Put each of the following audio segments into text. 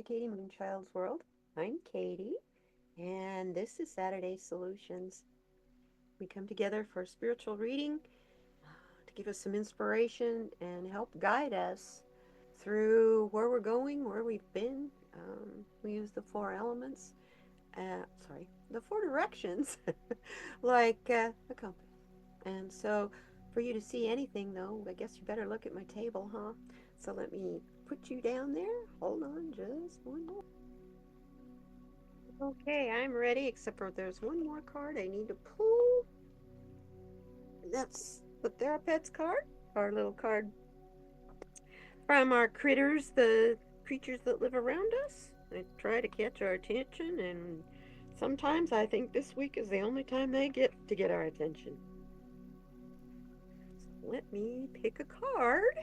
kdmoonchild's world. I'm Kaydie, and this is Saturday's Solutions. We come together for a spiritual reading to give us some inspiration and help guide us through where we're going, where we've been. We use the four elements, the four directions, like a compass. And so, for you to see anything, though, I guess you better look at my table, huh? So let me put you down there. Hold on just one more. Okay, I'm ready, except for there's one more card I need to pull. That's the therapet's card, our little card from our critters, the creatures that live around us. They try to catch our attention, and sometimes I think this week is the only time they get to get our attention. So let me pick a card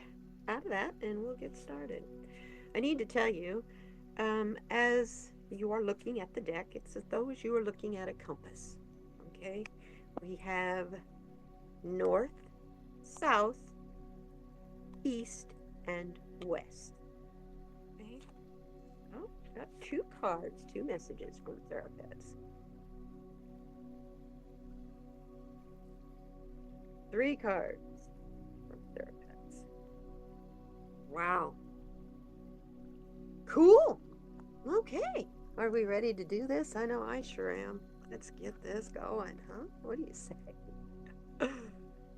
out of that, and we'll get started. I need to tell you, as you are looking at the deck, it's as though as you are looking at a compass. Okay, we have north, south, east, and west. Okay. Oh, got two cards, two messages from therapists. Three cards from therapists. Wow. Cool. Okay. Are we ready to do this? I know I sure am. Let's get this going, huh? What do you say?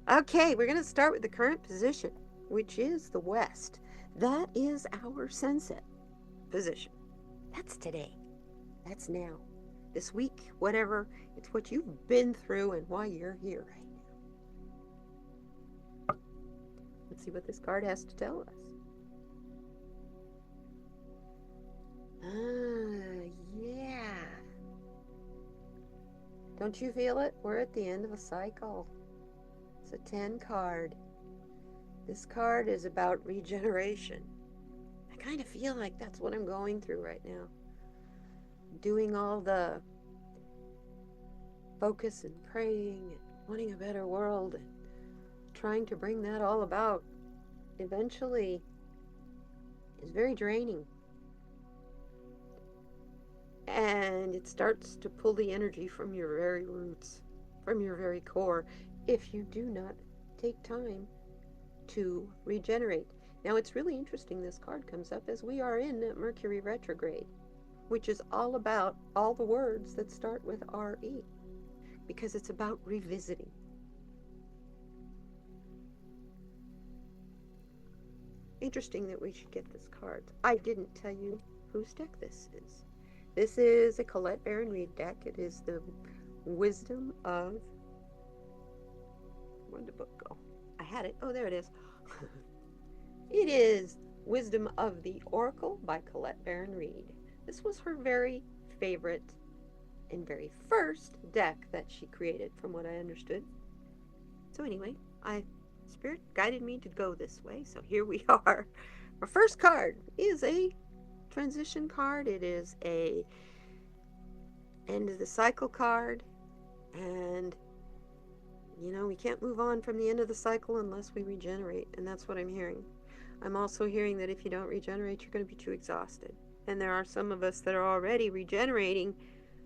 Okay, we're going to start with the current position, which is the west. That is our sunset position. That's today. That's now. This week, whatever. It's what you've been through and why you're here right now. Let's see what this card has to tell us. Yeah. Don't you feel it? We're at the end of a cycle. It's a 10 card. This card is about regeneration. I kind of feel like that's what I'm going through right now. Doing all the focus and praying and wanting a better world and trying to bring that all about eventually is very draining. And it starts to pull the energy from your very roots, from your very core, if you do not take time to regenerate. Now, it's really interesting this card comes up as we are in Mercury retrograde, which is all about all the words that start with RE, because it's about revisiting. Interesting that we should get this card. I didn't tell you whose deck this is. This is a Colette Baron Reid deck. It is the Wisdom of... Where'd the book go? I had it. Oh, there it is. It is Wisdom of the Oracle by Colette Baron Reid. This was her very favorite and very first deck that she created, from what I understood. So anyway, Spirit guided me to go this way, so here we are. Our first card is a transition card. It is a end of the cycle card, and we can't move on from the end of the cycle unless we regenerate, and that's what I'm hearing. I'm also hearing that if you don't regenerate, you're going to be too exhausted, and there are some of us that are already regenerating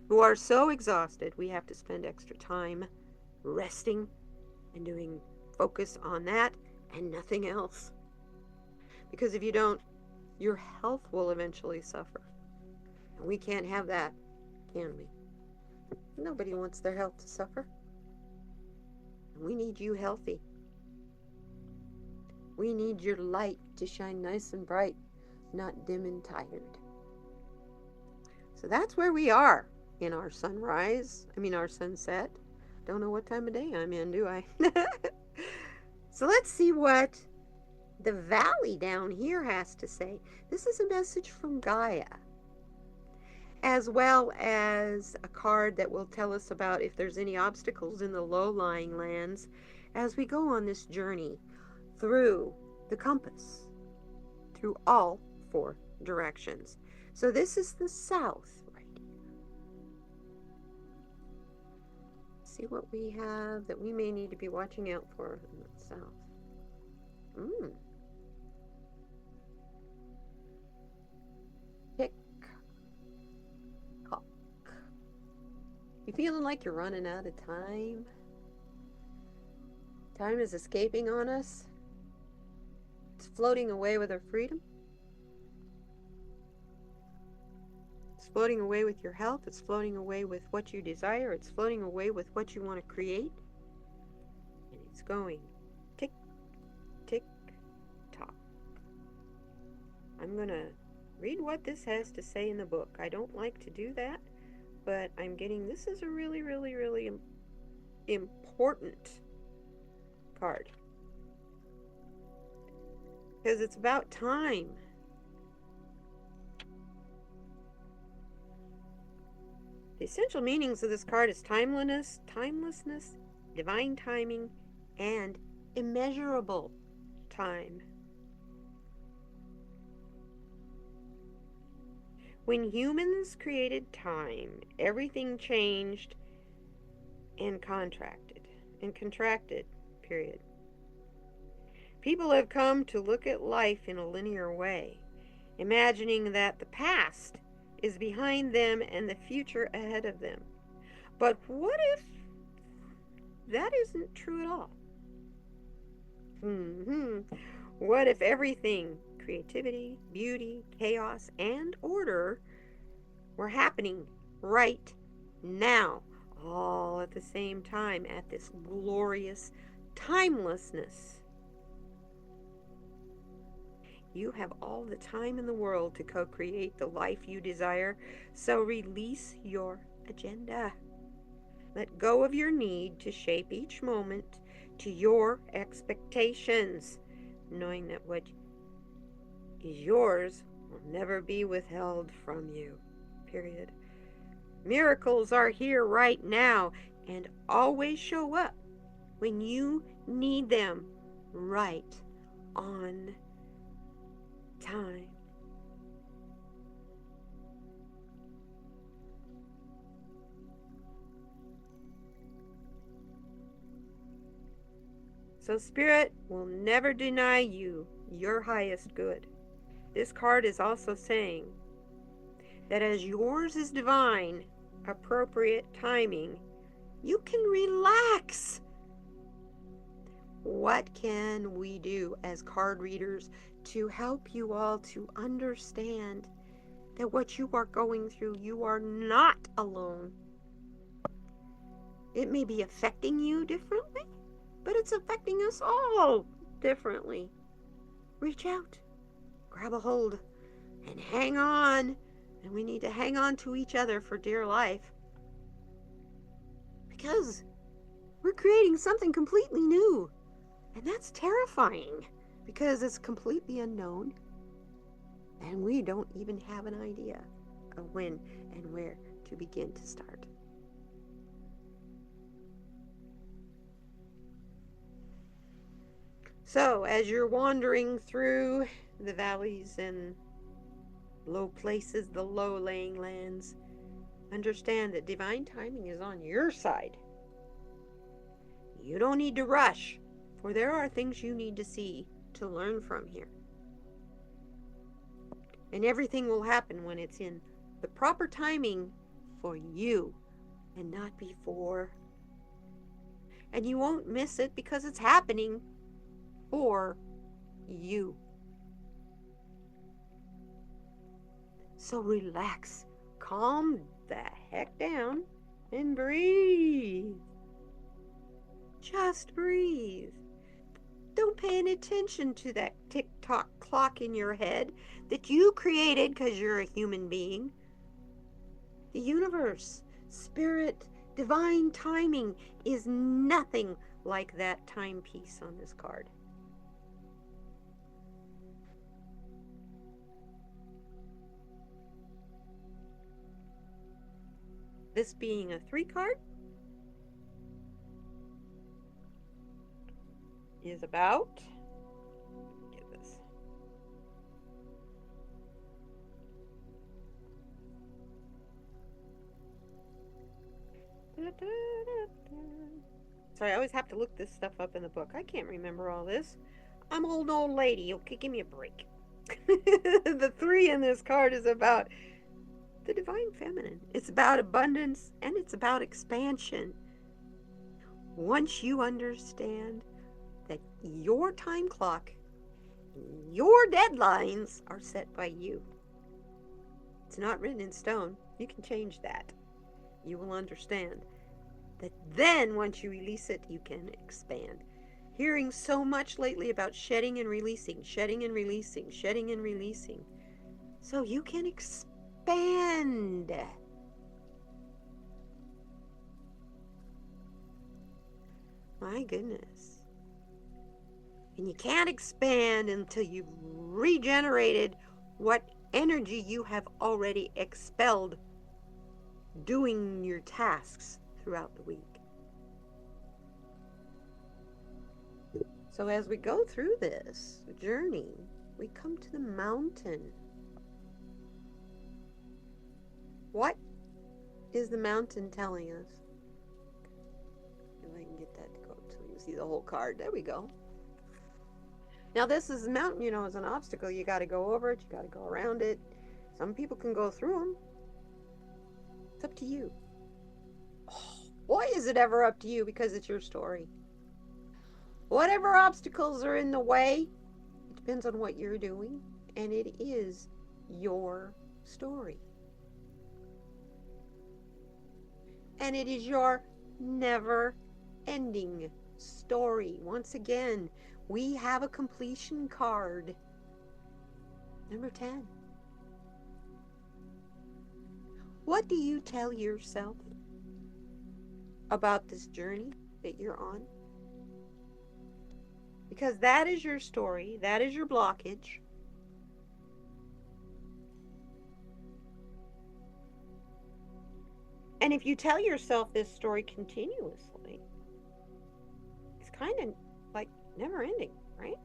who are so exhausted we have to spend extra time resting and doing focus on that and nothing else, because if you don't, your health will eventually suffer. And we can't have that, can we? Nobody wants their health to suffer. And we need you healthy. We need your light to shine nice and bright, not dim and tired. So that's where we are in our our sunset. Don't know what time of day I'm in, do I? So let's see what the valley down here has to say. This is a message from Gaia, as well as a card that will tell us about if there's any obstacles in the low-lying lands as we go on this journey through the compass, through all four directions. So this is the south right here. See what we have that we may need to be watching out for in the south. Pick You feeling like you're running out of time? Time is escaping on us. It's floating away with our freedom. It's floating away with your health. It's floating away with what you desire. It's floating away with what you want to create. And it's going tick, tick, tock. I'm going to read what this has to say in the book. I don't like to do that, but I'm getting, this is a really, really, really important card. Because it's about time. The essential meanings of this card is timelessness, divine timing, and immeasurable time. When humans created time, everything changed and contracted, period. People have come to look at life in a linear way, imagining that the past is behind them and the future ahead of them. But what if that isn't true at all? What if everything, creativity, beauty, chaos, and order, were happening right now, all at the same time, at this glorious timelessness? You have all the time in the world to co-create the life you desire, so release your agenda. Let go of your need to shape each moment to your expectations, knowing that what is yours will never be withheld from you, period. Miracles are here right now and always show up when you need them, right on time. So Spirit will never deny you your highest good. This card is also saying that as yours is divine, appropriate timing, you can relax. What can we do as card readers to help you all to understand that what you are going through, you are not alone? It may be affecting you differently, but it's affecting us all differently. Reach out, grab a hold, and hang on. And we need to hang on to each other for dear life, because we're creating something completely new. And that's terrifying, because it's completely unknown, and we don't even have an idea of when and where to begin to start. So, as you're wandering through the valleys and low places, the low-lying lands, understand that divine timing is on your side. You don't need to rush, for there are things you need to see to learn from here. And everything will happen when it's in the proper timing for you and not before. And you won't miss it because it's happening for you. So relax, calm the heck down, and breathe. Just breathe. Don't pay any attention to that tick-tock clock in your head that you created because you're a human being. The universe, spirit, divine timing is nothing like that timepiece on this card. This being a 3 card is about, get this, sorry, I always have to look this stuff up in the book. I can't remember all this. I'm an old lady. Okay, give me a break. The 3 in this card is about the divine feminine. It's about abundance and it's about expansion. Once you understand that your time clock, your deadlines are set by you, it's not written in stone. You can change that. You will understand that then once you release it, you can expand. Hearing so much lately about shedding and releasing, shedding and releasing, shedding and releasing. So you can expand. My goodness. And you can't expand until you've regenerated what energy you have already expelled doing your tasks throughout the week. So as we go through this journey, we come to the mountain. What is the mountain telling us? If I can get that to go so you can see the whole card. There we go. Now this is a mountain, is an obstacle. You got to go over it. You got to go around it. Some people can go through them. It's up to you. Oh, why is it ever up to you? Because it's your story. Whatever obstacles are in the way, it depends on what you're doing, and it is your story. And it is your never-ending story. Once again, we have a completion card. Number 10. What do you tell yourself about this journey that you're on? Because that is your story. That is your blockage. And if you tell yourself this story continuously, it's kind of like never ending, right?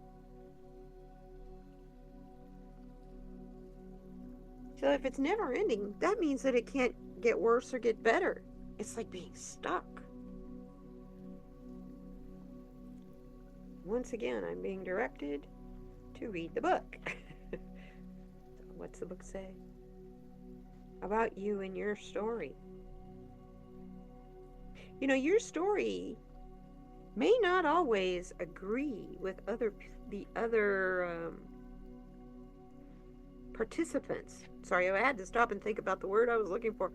So if it's never ending, that means that it can't get worse or get better. It's like being stuck. Once again, I'm being directed to read the book. What's the book say? About you and your story. Your story may not always agree with the other participants. Sorry, I had to stop and think about the word I was looking for.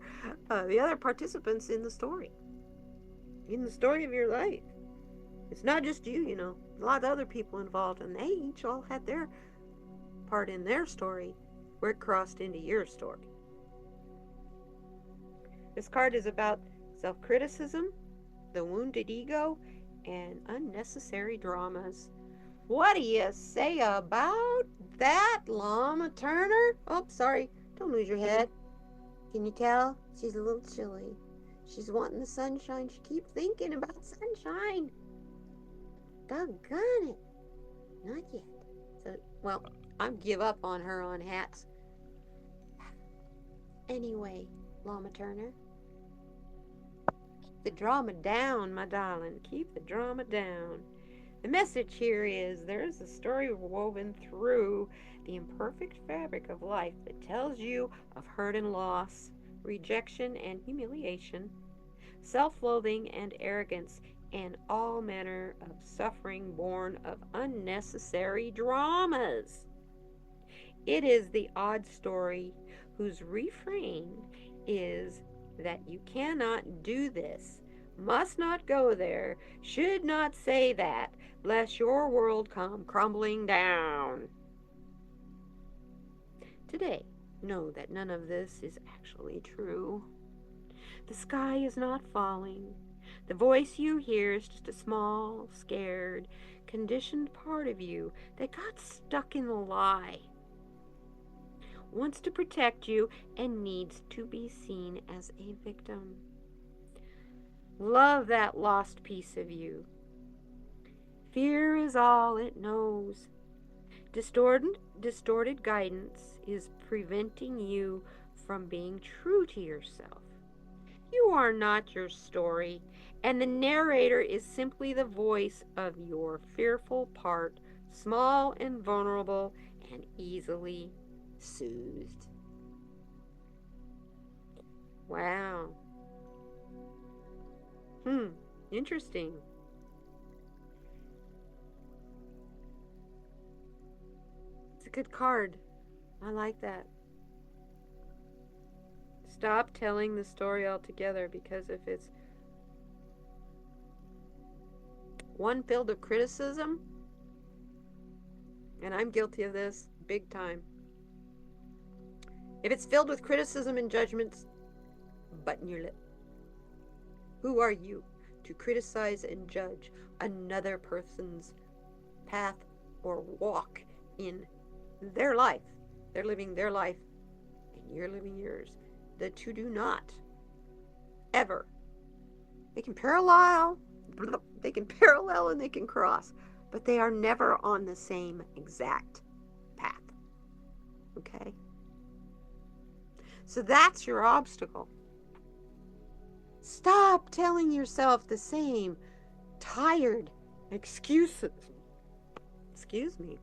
The other participants in the story of your life. It's not just you, a lot of other people involved, and they each all had their part in their story where it crossed into your story. This card is about self-criticism, the wounded ego, and unnecessary dramas. What do you say about that, Llama Turner? Oh, sorry. Don't lose your head. Can you tell? She's a little chilly. She's wanting the sunshine. She keeps thinking about sunshine. Doggone it. Not yet. So, well, I give up on her on hats. Anyway, Llama Turner. Keep the drama down, my darling. Keep the drama down. The message here is there's a story woven through the imperfect fabric of life that tells you of hurt and loss, rejection and humiliation, self-loathing and arrogance, and all manner of suffering born of unnecessary dramas. It is the odd story whose refrain is that you cannot do this, must not go there, should not say that, lest your world come crumbling down. Today, know that none of this is actually true. The sky is not falling. The voice you hear is just a small, scared, conditioned part of you that got stuck in the lie, wants to protect you, and needs to be seen as a victim. Love that lost piece of you. Fear is all it knows. Distorted guidance is preventing you from being true to yourself. You are not your story, and the narrator is simply the voice of your fearful part, small and vulnerable and easily soothed. Wow. Interesting. It's a good card. I like that. Stop telling the story altogether, because if it's one filled with criticism, and I'm guilty of this big time, if it's filled with criticism and judgments, button your lip. Who are you to criticize and judge another person's path or walk in their life? They're living their life and you're living yours. The two do not ever. They can parallel and they can cross, but they are never on the same exact path. Okay? So that's your obstacle. Stop telling yourself the same tired excuses. Excuse me.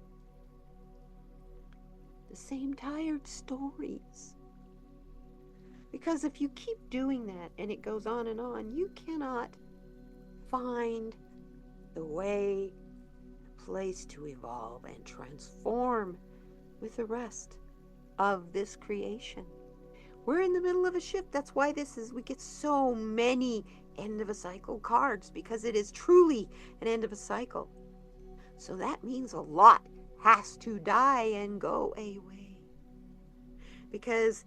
The same tired stories. Because if you keep doing that and it goes on and on, you cannot find the way, the place to evolve and transform with the rest of this creation. We're in the middle of a shift. That's why we get so many end of a cycle cards, because it is truly an end of a cycle. So that means a lot has to die and go away. Because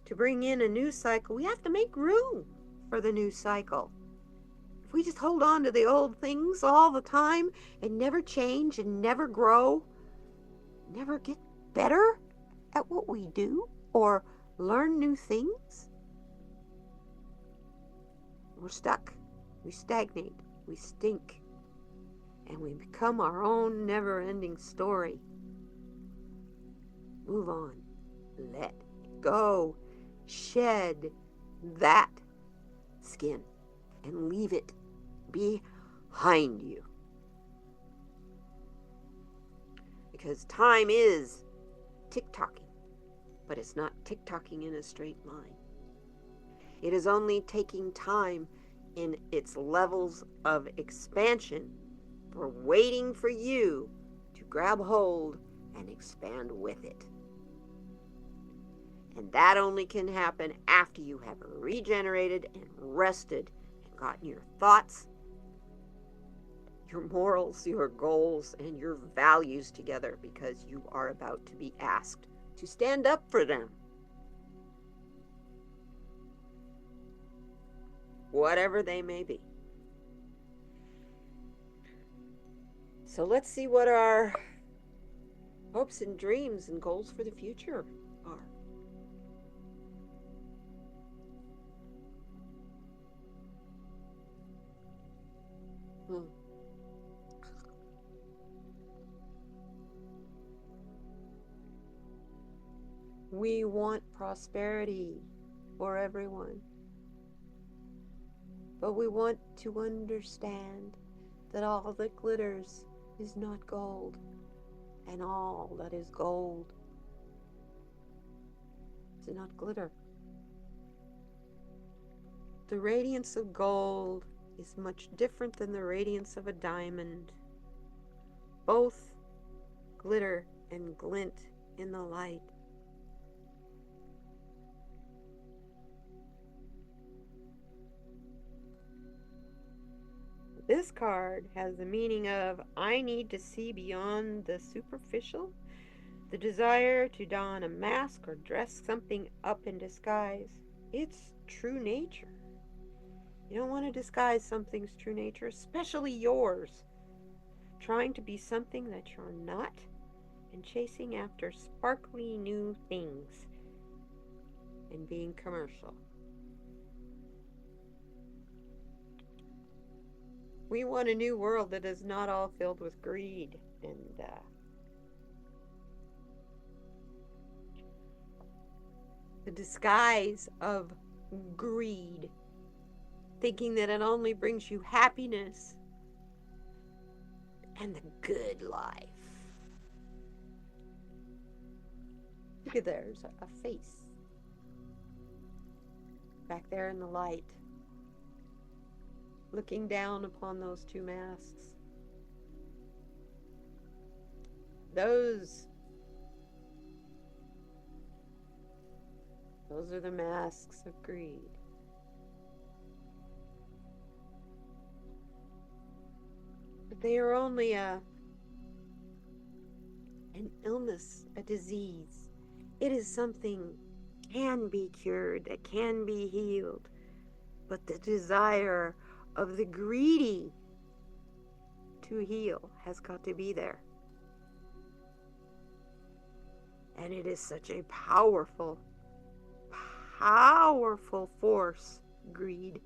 to bring in a new cycle, we have to make room for the new cycle. If we just hold on to the old things all the time and never change and never grow, never get better at what we do or learn new things, we're stuck. We stagnate. We stink. And we become our own never-ending story. Move on. Let go. Shed that skin and leave it behind you. Because time is tick-tocking, but it's not tick-tocking in a straight line. It is only taking time in its levels of expansion, for waiting for you to grab hold and expand with it. And that only can happen after you have regenerated and rested and gotten your thoughts, your morals, your goals, and your values together, because you are about to be asked to stand up for them. Whatever they may be. So let's see what our hopes and dreams and goals for the future are. We want prosperity for everyone. But we want to understand that all that glitters is not gold, and all that is gold is not glitter. The radiance of gold is much different than the radiance of a diamond. Both glitter and glint in the light. This card has the meaning of, I need to see beyond the superficial, the desire to don a mask or dress something up in disguise. It's true nature. You don't want to disguise something's true nature, especially yours. Trying to be something that you're not, and chasing after sparkly new things, and being commercial. We want a new world that is not all filled with greed and the disguise of greed, thinking that it only brings you happiness and the good life. Look at there's a face. back there in the light, looking down upon those two masks. Those are the masks of greed. But they are only an illness, a disease. It is something can be cured, that can be healed. But the desire of the greedy to heal has got to be there. And it is such a powerful, powerful force, greed.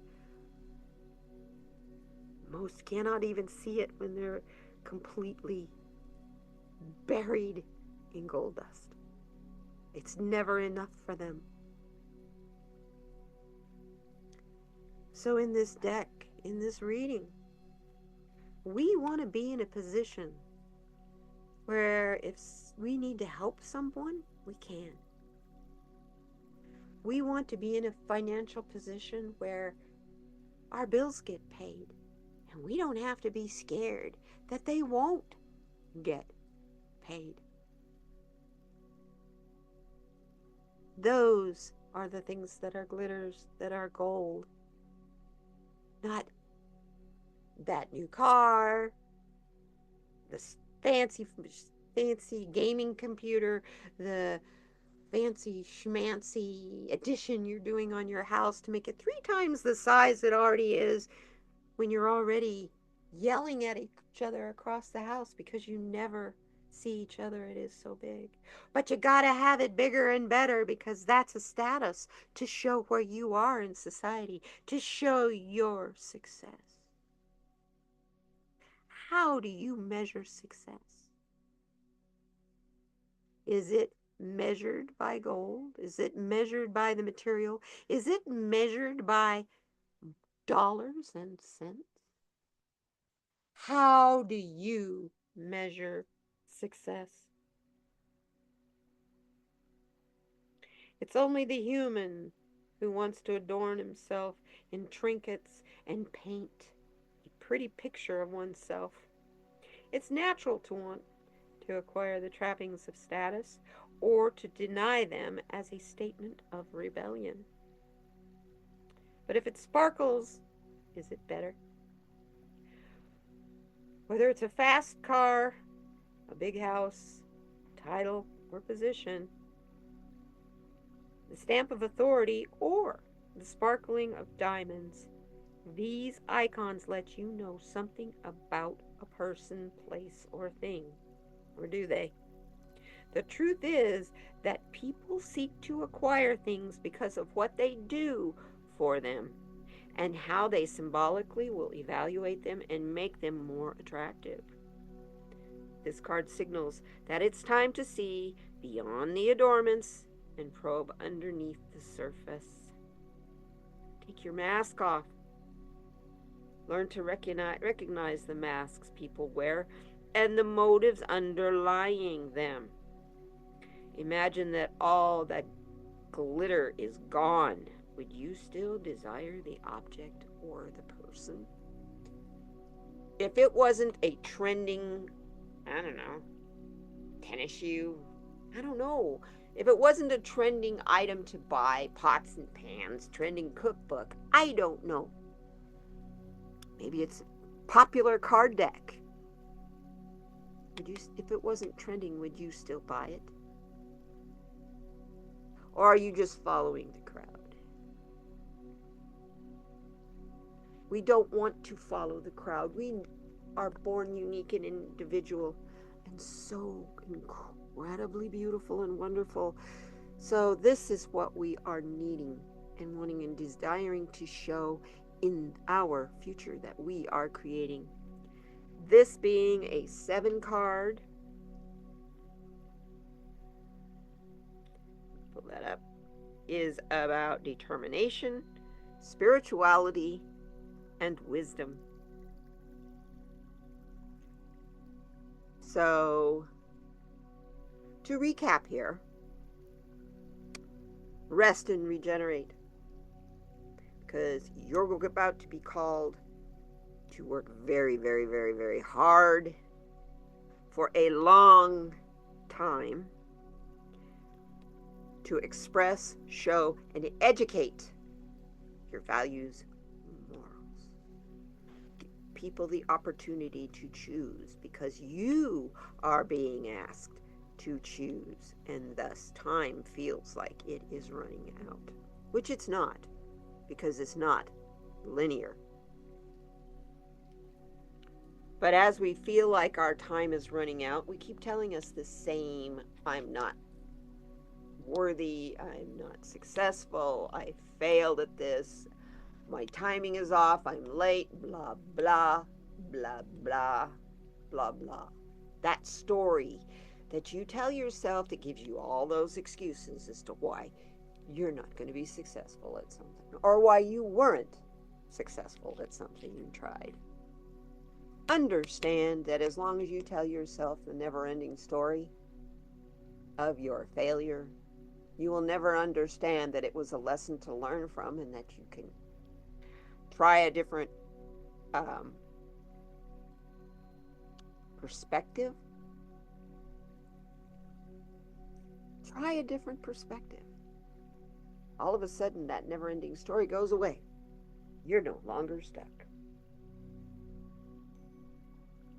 Most cannot even see it when they're completely buried in gold dust. It's never enough for them. So in this deck, in this reading, we want to be in a position where if we need to help someone, we can. We want to be in a financial position where our bills get paid, and we don't have to be scared that they won't get paid. Those are the things that are glitters, that are gold. Not that new car, this fancy gaming computer, the fancy schmancy addition you're doing on your house to make it 3 times the size it already is, when you're already yelling at each other across the house because you never see each other. It is so big. But you gotta have it bigger and better, because that's a status to show where you are in society, to show your success. How do you measure success? Is it measured by gold? Is it measured by the material? Is it measured by dollars and cents? How do you measure success? It's only the human who wants to adorn himself in trinkets and paint a pretty picture of oneself. It's natural to want to acquire the trappings of status, or to deny them as a statement of rebellion. But if it sparkles, is it better? Whether it's a fast car, a big house, title, or position, the stamp of authority, or the sparkling of diamonds, these icons let you know something about a person, place, or thing. Or do they? The truth is that people seek to acquire things because of what they do for them, and how they symbolically will evaluate them and make them more attractive. This card signals that it's time to see beyond the adornments and probe underneath the surface. Take your mask off. Learn to recognize the masks people wear and the motives underlying them. Imagine that all that glitter is gone. Would you still desire the object or the person? If it wasn't a trending, tennis shoe, if it wasn't a trending item to buy, pots and pans, trending cookbook, I don't know. Maybe it's a popular card deck. If it wasn't trending, would you still buy it? Or are you just following the crowd? We don't want to follow the crowd. We are born unique and individual, and so incredibly beautiful and wonderful. So this is what we are needing and wanting and desiring to show in our future that we are creating. This being a 7 card, pull that up, is about determination, spirituality, and wisdom. So, to recap here, rest and regenerate. because you're about to be called to work very, very, very, very hard for a long time to express, show, and educate your values, morals. Give people the opportunity to choose because you are being asked to choose, and thus time feels like it is running out, which it's not, because it's not linear. But as we feel like our time is running out, we keep telling us the same, I'm not worthy, I'm not successful, I failed at this, my timing is off, I'm late, blah, blah, blah, blah, blah, blah. That story that you tell yourself that gives you all those excuses as to why you're not going to be successful at something, or why you weren't successful at something you tried. Understand that as long as you tell yourself the never-ending story of your failure, you will never understand that it was a lesson to learn from and that you can try a different perspective. Try a different perspective. All of a sudden, that never-ending story goes away. You're no longer stuck.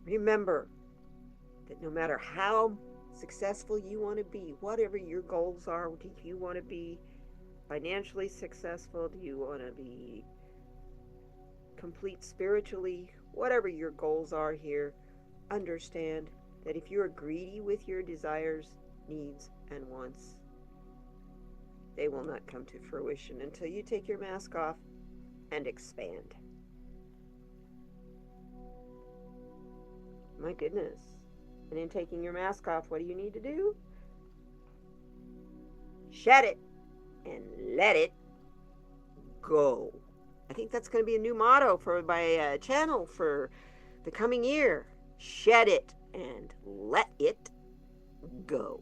Remember that no matter how successful you want to be, whatever your goals are, do you want to be financially successful? Do you want to be complete spiritually? Whatever your goals are here, understand that if you're greedy with your desires, needs, and wants, they will not come to fruition until you take your mask off and expand. My goodness. And in taking your mask off, what do you need to do? Shed it and let it go. I think that's going to be a new motto for my channel for the coming year. Shed it and let it go.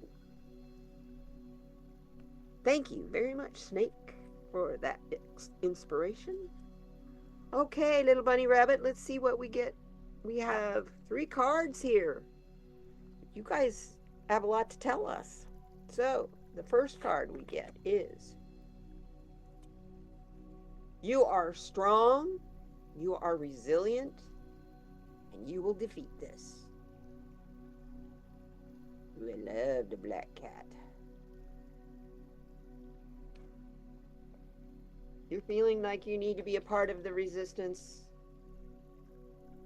Thank you very much, Snake, for that inspiration. Okay, little bunny rabbit, let's see what we get. We have 3 cards here. You guys have a lot to tell us. So, the first card we get is, you are strong, you are resilient, and you will defeat this. We love the black cat. You're feeling like you need to be a part of the resistance.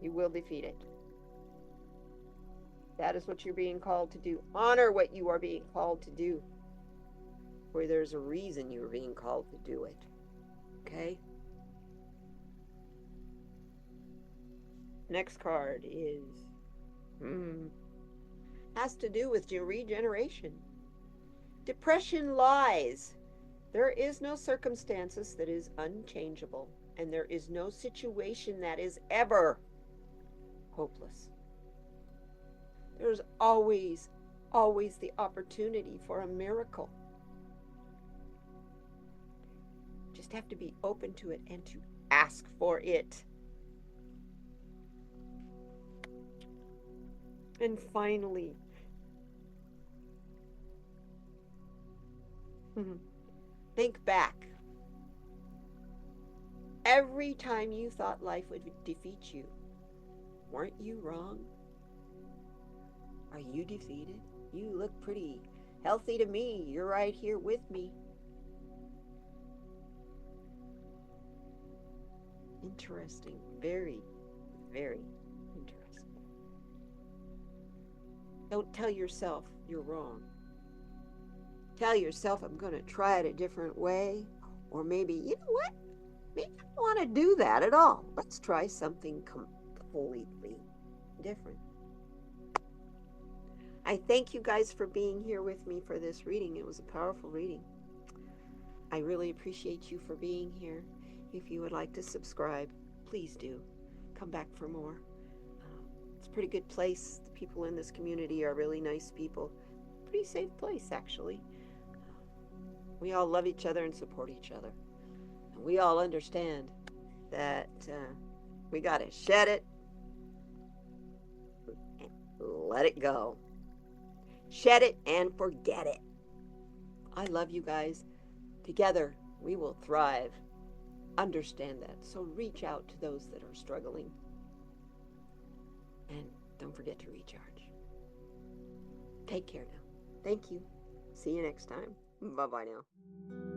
You will defeat it. That is what you're being called to do. Honor what you are being called to do. For there's a reason you're being called to do it. Okay? Next card is has to do with your regeneration. Depression lies. There is no circumstances that is unchangeable, and there is no situation that is ever hopeless. There's always, always the opportunity for a miracle. Just have to be open to it and to ask for it. And finally, think back. Every time you thought life would defeat you, weren't you wrong? Are you defeated? You look pretty healthy to me. You're right here with me. Interesting. Very, very interesting. Don't tell yourself you're wrong. Tell yourself, I'm going to try it a different way. Or maybe, you know what? Maybe I don't want to do that at all. Let's try something completely different. I thank you guys for being here with me for this reading. It was a powerful reading. I really appreciate you for being here. If you would like to subscribe, please do. Come back for more. It's a pretty good place. The people in this community are really nice people. Pretty safe place, actually. We all love each other and support each other. We all understand that we got to shed it, let it go. Shed it and forget it. I love you guys. Together, we will thrive. Understand that. So reach out to those that are struggling. And don't forget to recharge. Take care now. Thank you. See you next time. Bye-bye now.